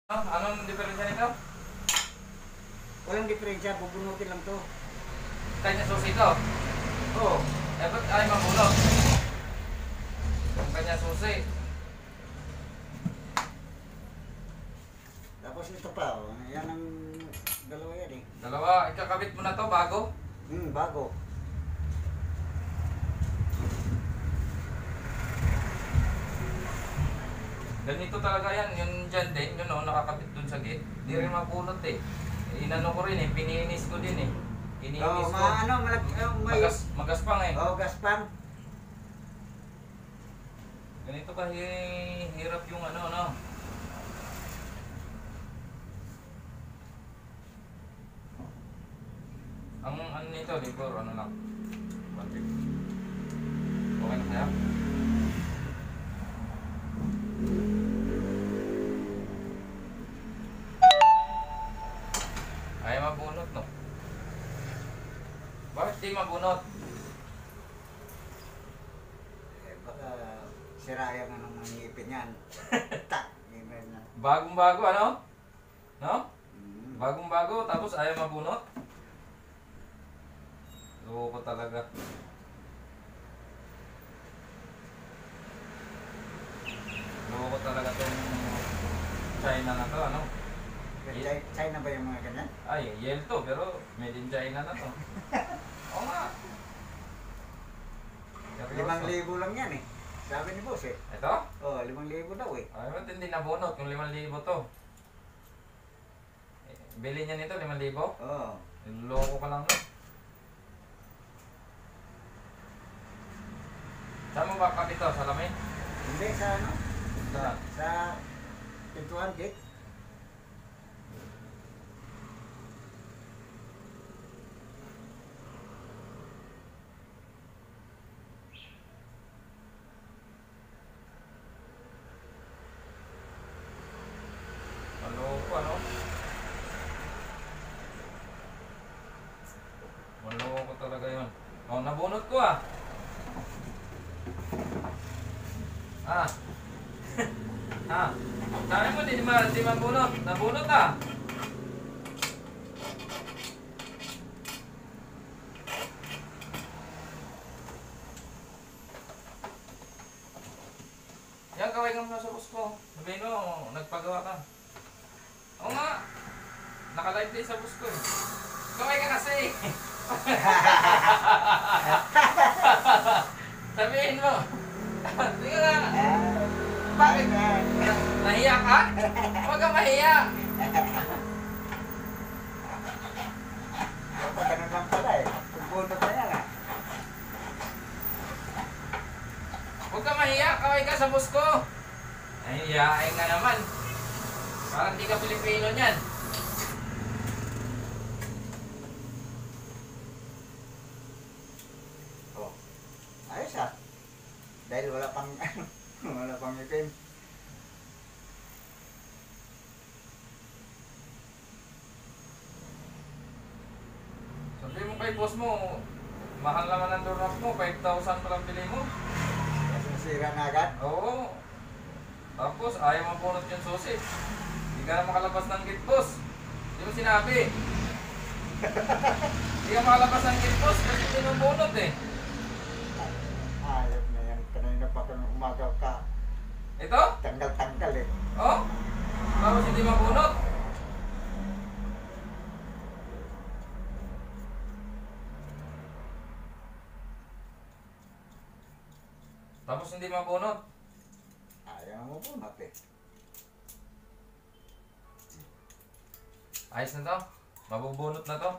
Anong diferensya nito? Walang diferensya, bubunutin lang to. Kanya susi to? Oo. Eh, ba't ay mabulot? Yung kanya susi. Tapos ito pa, oh. Yan ang dalawa yan eh. Dalawa, ikakabit mo na to bago? Bago. Ganito talaga yan, yung dyan din, yun o, nakakabit dun sa gate. Di rin mabulot eh. Inano ko rin eh, pininis ko din eh. Iniinis ko. May... Magaspang eh. Oo, gaspang. Ganito ka hirap yung ano. Ang ano nito, libor, ano lang. Okay na kaya? Ay mabunot no? Bakit di mabunot? Eh, baka sirayan na ng mga ngipin yan. Tak, ngipin na. Bagong-bago ano? No? Mm. Bagong-bago tapos ayaw mabunot? Loko talaga. Loko talaga tong China na to, ano? China ba yung mga ganyan? Ay, yel to, pero made in China na to. Oo nga. Seryoso. 5,000 lang yan eh. Sabi ni boss eh. Ito? Oo, 5,000 daw eh. Ay, ba't hindi nabunot yung 5,000 to? Bili niya nito, 5,000? Oo. Loko ka lang no? Saan mo ba kapit to? Sa lamin? Hindi, sa ano? Saan? Sa pintuan gate. Maloko ano? Maloko talaga yun. Oh, nabunot ko ah. Ah. Ha? Sabi mo di mabunot. Nabunot ah. Yan, kaway ka muna sa bus ko. Sabihin mo, nagpagawa ka. Oo nga. Naka-live din sa bus ko eh. Kaway ka kasi. Sabihin mo. Sige na. Bakit? Nahiya ka? Huwag kang mahiya. Ganun lang pala eh. Pupunot na yan ah. Huwag kang mahiya. Kaway ka sa bus ko. Ay, hiyain ka naman. Parang di ka Pilipino niyan. Oh. Ayos ah. Dahil wala pang wala pang ipin. Sabi mo kay boss mo, mahal naman ang doorknob mo, 5,000 pa lang bili mo. Kasi nasira na agad. Oo. Tapos ayaw mabunot yung susi. Hindi ka na makalabas ng gate boss. Hindi mo sinabi. Hindi ka makalabas ng gate boss kasi hindi mo bunot eh. Ayop na yan. Kanina pa kung umagaw ka. Ito? Tanggal-tanggal eh. Oh? Tapos hindi mabunot. Tapos hindi mabunot. Ayaw mo po natin. Ayos na to. Mabubunot na to.